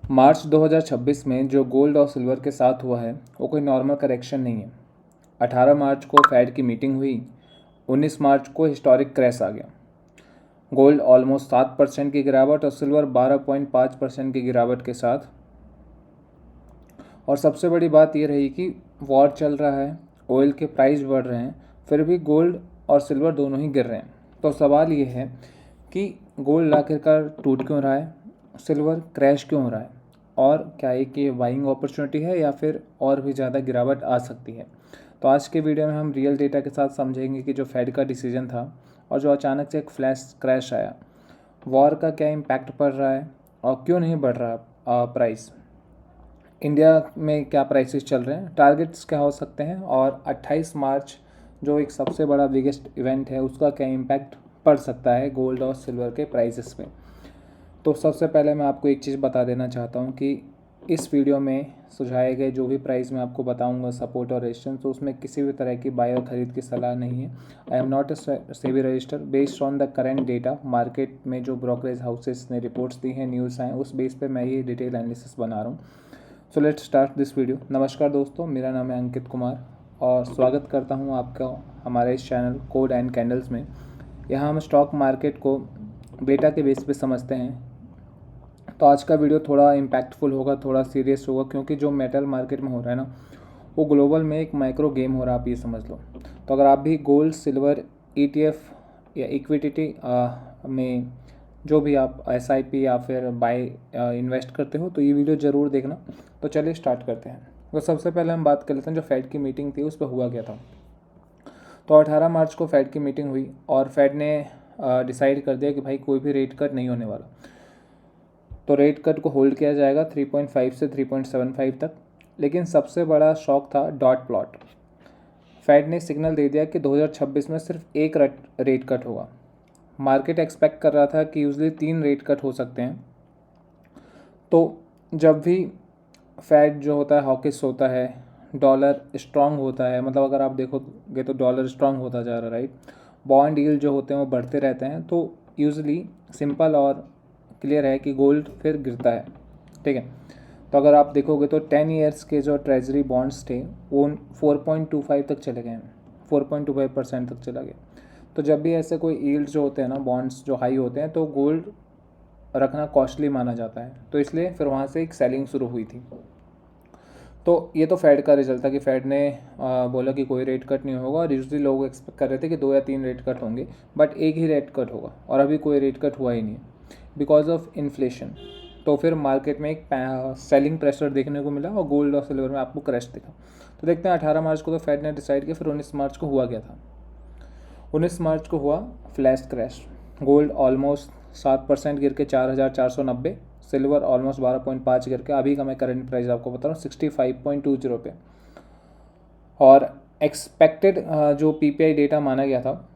मार्च 2026 में जो गोल्ड और सिल्वर के साथ हुआ है वो कोई नॉर्मल करेक्शन नहीं है। 18 मार्च को फेड की मीटिंग हुई, 19 मार्च को हिस्टोरिक क्रैश आ गया। गोल्ड ऑलमोस्ट 7% की गिरावट और सिल्वर 12.5% की गिरावट के साथ। और सबसे बड़ी बात ये रही कि वॉर चल रहा है, ऑयल के प्राइस बढ़ रहे हैं, फिर भी गोल्ड और सिल्वर दोनों ही गिर रहे हैं। तो सवाल ये है कि गोल्ड आखिरकार टूट क्यों रहा है, सिल्वर क्रैश क्यों हो रहा है, और क्या एक ये बाइंग अपॉर्चुनिटी है या फिर और भी ज़्यादा गिरावट आ सकती है। तो आज के वीडियो में हम रियल डेटा के साथ समझेंगे कि जो फेड का डिसीजन था और जो अचानक से एक फ्लैश क्रैश आया, वॉर का क्या इम्पैक्ट पड़ रहा है और क्यों नहीं बढ़ रहा प्राइस, इंडिया में क्या प्राइसेस चल रहे हैं, टारगेट्स क्या हो सकते हैं, और 28 मार्च जो एक सबसे बड़ा बिगेस्ट इवेंट है उसका क्या इम्पैक्ट पड़ सकता है गोल्ड और सिल्वर के प्राइसेस में। तो सबसे पहले मैं आपको एक चीज़ बता देना चाहता हूँ कि इस वीडियो में सुझाए गए जो भी प्राइस मैं आपको बताऊंगा, सपोर्ट और रेजिस्टेंस, तो उसमें किसी भी तरह की बाय और खरीद की सलाह नहीं है। I am not a SEBI register. Based on the current data market में जो ब्रोकरेज हाउसेस ने रिपोर्ट्स दी हैं, न्यूज़ आए, उस बेस पे मैं ये डिटेल एनालिसिस बना रहा हूँ। So let's start this video. नमस्कार दोस्तों, मेरा नाम है अंकित कुमार और स्वागत करता हूँ आपका हमारे इस चैनल कोड एंड कैंडल्स में। यहाँ हम स्टॉक मार्केट को डेटा के बेस पे समझते हैं। तो आज का वीडियो थोड़ा इम्पैक्टफुल होगा, थोड़ा सीरियस होगा, क्योंकि जो मेटल मार्केट में हो रहा है ना, वो ग्लोबल में एक माइक्रो गेम हो रहा है, आप ये समझ लो। तो अगर आप भी गोल्ड सिल्वर ETF या इक्विटी में जो भी आप SIP या फिर बाय इन्वेस्ट करते हो तो ये वीडियो ज़रूर देखना। तो चलिए स्टार्ट करते हैं। तो सबसे पहले हम बात कर लेते हैं जो फेड की मीटिंग थी उस पर हुआ क्या था। तो 18 मार्च को फेड की मीटिंग हुई और फेड ने डिसाइड कर दिया कि भाई कोई भी रेट कट नहीं होने वाला। तो रेट कट को होल्ड किया जाएगा 3.5 से 3.75 तक। लेकिन सबसे बड़ा शॉक था डॉट प्लॉट। फेड ने सिग्नल दे दिया कि 2026 में सिर्फ एक रेट कट होगा। मार्केट एक्सपेक्ट कर रहा था कि यूजली 3 रेट कट हो सकते हैं। तो जब भी फेड जो होता है हॉकिश होता है, डॉलर स्ट्रांग होता है, मतलब अगर आप देखोगे तो डॉलर स्ट्रांग होता जा रहा है, राइट। बॉन्ड यील्ड जो होते हैं वो बढ़ते रहते हैं, तो यूजली सिंपल और क्लियर है कि गोल्ड फिर गिरता है, ठीक है। तो अगर आप देखोगे तो 10 ईयर्स के जो ट्रेजरी बॉन्ड्स थे वो 4.25 तक चले गए हैं, 4.25% तक चला गया। तो जब भी ऐसे कोई यील्ड जो होते हैं ना, बॉन्ड्स जो हाई होते हैं, तो गोल्ड रखना कॉस्टली माना जाता है, तो इसलिए फिर वहाँ से एक सेलिंग शुरू हुई थी। तो ये तो फेड का रिजल्ट था कि फेड ने बोला कि कोई रेट कट नहीं होगा, और यूजली लोग एक्सपेक्ट कर रहे थे कि 2 या 3 रेट कट होंगे, बट एक ही रेट कट होगा, और अभी कोई रेट कट हुआ ही नहीं बिकॉज ऑफ इन्फ्लेशन। तो फिर मार्केट में एक सेलिंग प्रेशर देखने को मिला और गोल्ड और सिल्वर में आपको क्रैश दिखा। तो देखते हैं 18 मार्च को तो फेड ने डिसाइड किया, फिर 19 मार्च को हुआ क्या था। 19 मार्च को हुआ फ्लैश क्रैश। गोल्ड ऑलमोस्ट 7% गिर के 4,490, सिल्वर ऑलमोस्ट 12.5 गिर के, अभी का मैं करंट प्राइस आपको बता रहा हूँ 65.20 पे। और एक्सपेक्टेड जो PPI डेटा माना गया था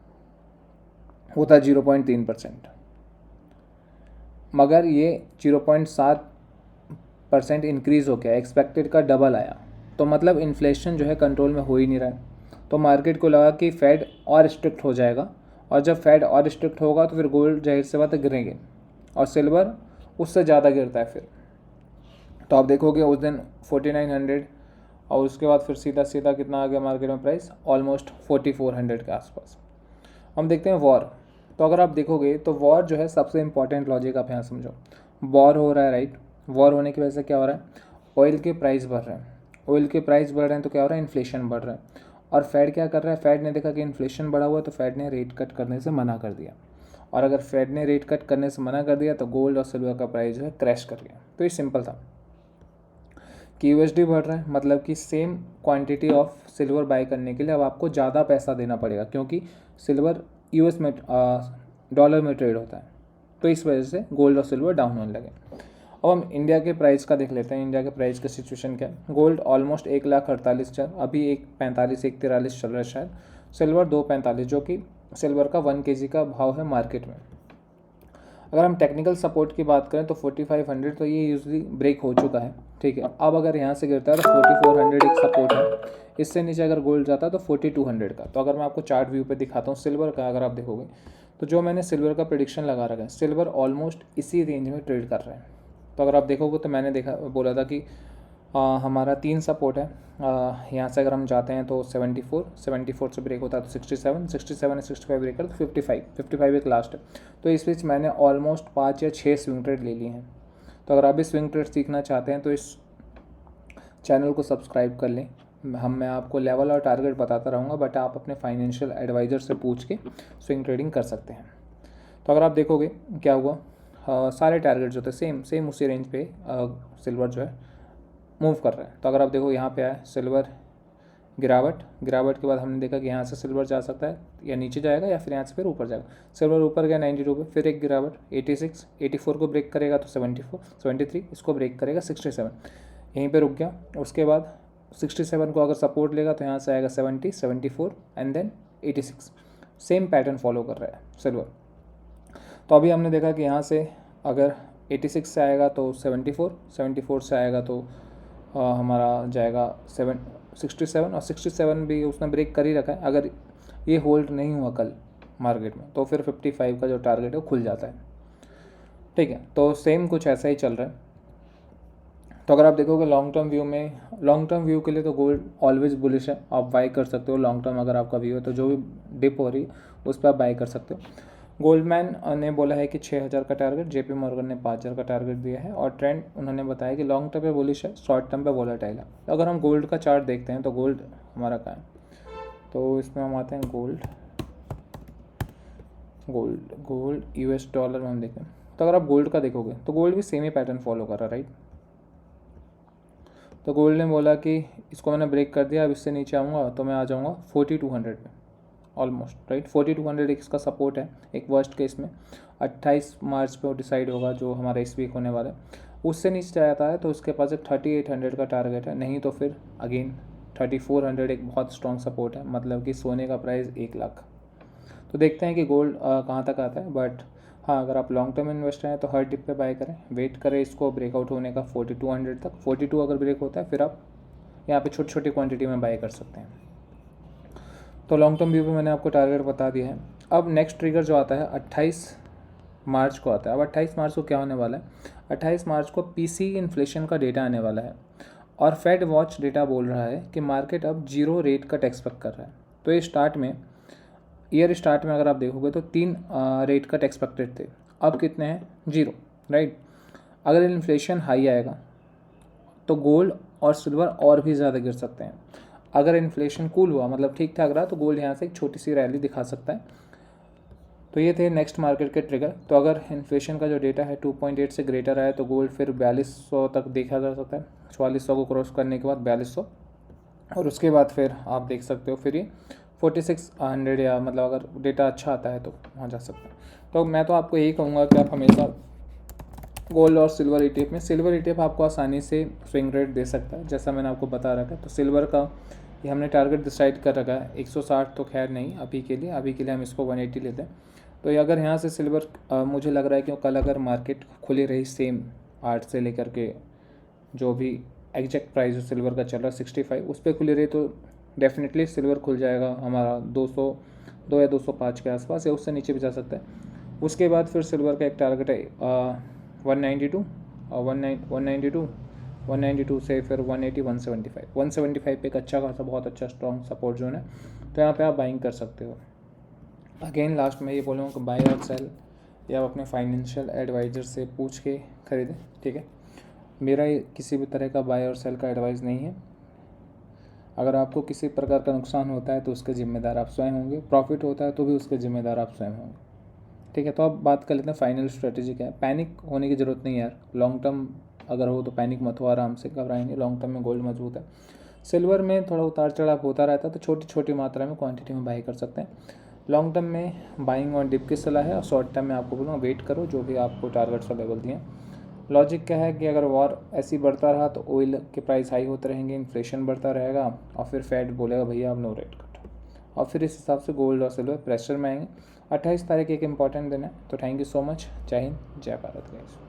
वो था 0.3%, मगर ये 0.7% इंक्रीज़ हो गया, एक्सपेक्टेड का डबल आया। तो मतलब इन्फ्लेशन जो है कंट्रोल में हो ही नहीं रहा है। तो मार्केट को लगा कि फेड और स्ट्रिक्ट हो जाएगा, और जब फेड और स्ट्रिक्ट होगा तो फिर गोल्ड जाहिर से बात गिरेंगे, और सिल्वर उससे ज़्यादा गिरता है फिर। तो आप देखोगे उस दिन 4900, और उसके बाद फिर सीधा सीधा कितना आ गया मार्केट में प्राइस, ऑलमोस्ट 4400 के आसपास। हम देखते हैं वॉर। तो अगर आप देखोगे तो वॉर जो है सबसे इंपॉर्टेंट लॉजिक आप यहाँ समझो। वॉर हो रहा है, राइट। वॉर होने की वजह से क्या हो रहा है, ऑयल के प्राइस बढ़ रहे हैं। ऑयल के प्राइस बढ़ रहे हैं तो क्या हो रहा है, इन्फ्लेशन बढ़ रहा है। और फेड क्या कर रहा है, फेड ने देखा कि इन्फ्लेशन बढ़ा हुआ है तो फेड ने रेट कट करने से मना कर दिया। और अगर फेड ने रेट कट करने से मना कर दिया तो गोल्ड और सिल्वर का प्राइस जो है क्रैश कर गया। तो ये सिंपल था कि USD बढ़ रहा है, मतलब कि same quantity of silver buy करने के लिए अब आपको ज़्यादा पैसा देना पड़ेगा, क्योंकि सिल्वर US में डॉलर में ट्रेड होता है। तो इस वजह से गोल्ड और सिल्वर डाउन होने लगे। अब हम इंडिया के प्राइस का देख लेते हैं, इंडिया के प्राइस का सिचुएशन क्या है। गोल्ड ऑलमोस्ट 1,48,000 चल, अभी 1,45 1,43 चल रहा है शायद। सिल्वर 2,45, जो कि सिल्वर का 1 kg का भाव है मार्केट में। अगर हम टेक्निकल सपोर्ट की बात करें तो 4500 तो ये यूजली ब्रेक हो चुका है, ठीक है। अब अगर यहाँ से गिरता है तो 4400 एक सपोर्ट है। इससे नीचे अगर गोल्ड जाता है तो 4200 का। तो अगर मैं आपको चार्ट व्यू पे दिखाता हूँ सिल्वर का, अगर आप देखोगे तो जो मैंने सिल्वर का प्रेडिक्शन लगा रखा है, सिल्वर ऑलमोस्ट इसी रेंज में ट्रेड कर रहा है। तो अगर आप देखोगे तो मैंने बोला था कि हमारा 3 सपोर्ट है। यहाँ से अगर हम जाते हैं तो 74 से ब्रेक होता है तो 67 से 65 ब्रेक कर तो 55 एक लास्ट है। तो इस बीच मैंने ऑलमोस्ट 5 या 6 स्विंग ट्रेड ले लिए हैं। तो अगर आप भी स्विंग ट्रेड सीखना चाहते हैं तो इस चैनल को सब्सक्राइब कर लें। मैं आपको लेवल और टारगेट बताता रहूँगा, बट आप अपने फाइनेंशियल एडवाइज़र से पूछ के स्विंग ट्रेडिंग कर सकते हैं। तो अगर आप देखोगे क्या हुआ, सारे टारगेट जो थे सेम उसी रेंज पे सिल्वर जो है मूव कर रहा है। तो अगर आप देखो यहाँ पे आया सिल्वर गिरावट के बाद हमने देखा कि यहाँ से सिल्वर जा सकता है या नीचे जाएगा या फिर यहाँ से फिर ऊपर जाएगा। सिल्वर ऊपर गया 92 पे, फिर एक गिरावट 84 को ब्रेक करेगा तो 73, इसको ब्रेक करेगा 67, यहीं पे रुक गया। उसके बाद 67 को अगर सपोर्ट लेगा तो यहाँ से आएगा 70, 74 and then 86। Same pattern follow कर रहा है सिल्वर। तो अभी हमने देखा कि यहाँ से अगर 86 से आएगा तो 74 से आएगा तो हमारा जाएगा 67 और 67 भी उसने ब्रेक कर ही रखा है। अगर ये होल्ड नहीं हुआ कल मार्केट में तो फिर 55 का जो टारगेट है वो खुल जाता है। ठीक है, तो सेम कुछ ऐसा ही चल रहा है। तो अगर आप देखोगे लॉन्ग टर्म व्यू के लिए तो गोल्ड ऑलवेज बुलिश है, आप बाई कर सकते हो लॉन्ग टर्म। अगर आपका व्यू है तो जो भी डिप हो रही है उस पर आप बाई कर सकते हो। गोल्डमैन ने बोला है कि 6000 का टारगेट, जेपी मॉर्गन ने 5000 का टारगेट दिया है और ट्रेंड उन्होंने बताया कि लॉन्ग टर्म पे बुलिश है, शॉर्ट टर्म पे वोलेटाइल है। तो अगर हम गोल्ड का चार्ट देखते हैं तो गोल्ड हमारा कहाँ है, तो इसमें हम आते हैं गोल्ड यूएस डॉलर में हम देखें। तो अगर आप गोल्ड का देखोगे तो गोल्ड भी सेम ही पैटर्न फॉलो कर रहा है, राइट। तो गोल्ड ने बोला कि इसको मैंने ब्रेक कर दिया, अब इससे नीचे आऊँगा तो मैं आ जाऊँगा 4200 पे ऑलमोस्ट, राइट। 4200 एक इसका सपोर्ट है एक वर्स्ट केस में। 28 मार्च पे वो डिसाइड होगा जो हमारा इस वीक होने वाला है। उससे नीचे जाता है तो उसके पास एक 3800 का टारगेट है, नहीं तो फिर अगेन 3400 एक बहुत स्ट्रॉन्ग सपोर्ट है, मतलब कि सोने का प्राइस 1 लाख। तो देखते हैं कि गोल्ड कहाँ तक आता है। बट हाँ, अगर आप लॉन्ग टर्म इन्वेस्टर हैं तो हर डिप पे बाय करें, वेट करें इसको ब्रेकआउट होने का 4200 तक। 42 अगर ब्रेक होता है फिर आप यहाँ पे छोटी छोटी क्वांटिटी में बाय कर सकते हैं। तो लॉन्ग टर्म व्यू पे मैंने आपको टारगेट बता दिया है। अब नेक्स्ट ट्रिगर जो आता है 28 मार्च को आता है। अब 28 मार्च को क्या होने वाला है, 28 मार्च को पीसी इन्फ्लेशन का डेटा आने वाला है और फेड वॉच डेटा बोल रहा है कि मार्केट अब 0 रेट कट एक्सपेक्ट कर रहा है। तो ये ईयर स्टार्ट में अगर आप देखोगे तो 3 रेट कट एक्सपेक्टेड थे, अब कितने हैं, 0, राइट। अगर इन्फ्लेशन हाई आएगा तो गोल्ड और सिल्वर और भी ज़्यादा गिर सकते हैं। अगर इन्फ्लेशन कूल हुआ, मतलब ठीक ठाक रहा, तो गोल्ड यहाँ से एक छोटी सी रैली दिखा सकता है। तो ये थे नेक्स्ट मार्केट के ट्रिगर। तो अगर इन्फ्लेशन का जो डेटा है 2.8 से ग्रेटर आए तो गोल्ड फिर 4200 तक देखा जा सकता है। 4400 को क्रॉस करने के बाद 4200, और उसके बाद फिर आप देख सकते हो फिर ये 4600 या मतलब अगर डेटा अच्छा आता है तो वहाँ जा सकता है। तो मैं तो आपको यही कहूँगा कि आप हमेशा गोल्ड और सिल्वर ETF में, सिल्वर ETF आपको आसानी से स्विंग रेट दे सकता है जैसा मैंने आपको बता रखा है। तो सिल्वर का ये हमने टारगेट डिसाइड कर रखा है 160, तो खैर नहीं अभी के लिए हम इसको 180 लेते हैं। तो ये अगर यहाँ से सिल्वर मुझे लग रहा है कि कल अगर मार्केट खुली रही सेम 8 से लेकर के जो भी एग्जैक्ट प्राइस सिल्वर का चल रहा है 65, उस पर खुली रही तो डेफिनेटली सिल्वर खुल जाएगा हमारा 202 या 205 के आसपास, या उससे नीचे भी जा सकता है। उसके बाद फिर सिल्वर का एक टारगेट है 192 और 192 से फिर 180, 175 पे एक अच्छा खासा बहुत अच्छा स्ट्रॉन्ग सपोर्ट जोन है। तो यहाँ पे आप बाइंग कर सकते हो। अगेन लास्ट में ये बोलूँगा कि बाय और सेल या आप अपने फाइनेंशियल एडवाइज़र से पूछ के ख़रीदें, ठीक है। मेरा किसी भी तरह का बाय और सेल का एडवाइस नहीं है। अगर आपको किसी प्रकार का नुकसान होता है तो उसके ज़िम्मेदार आप स्वयं होंगे, प्रॉफिट होता है तो भी उसके ज़िम्मेदार आप स्वयं होंगे, ठीक है। तो अब बात कर लेते हैं फाइनल स्ट्रेटेजी क्या है। पैनिक होने की ज़रूरत नहीं है यार, लॉन्ग टर्म अगर हो तो पैनिक मत हो, आराम से घबराएं नहीं। लॉन्ग टर्म में गोल्ड मजबूत है। सिल्वर में थोड़ा उतार चढ़ाव होता रहता है तो छोटी छोटी मात्रा में क्वांटिटी में बाई कर सकते हैं। लॉन्ग टर्म में बाइंग और डिप की सलाह है, और शॉर्ट टर्म में आपको बोलूँगा वेट करो जो भी आपको टारगेट्स अवेलेबल दिए। लॉजिक क्या है कि अगर वॉर ऐसी बढ़ता रहा तो ऑयल के प्राइस हाई होते रहेंगे, इन्फ्लेशन बढ़ता रहेगा और फिर फेड बोलेगा भैया अब नो रेट कट, और फिर इस हिसाब से गोल्ड और सिल्वर प्रेशर में आएंगे। 28 तारीख एक इंपॉर्टेंट दिन है। तो थैंक यू सो मच। जय हिंद, जय भारत गाइस।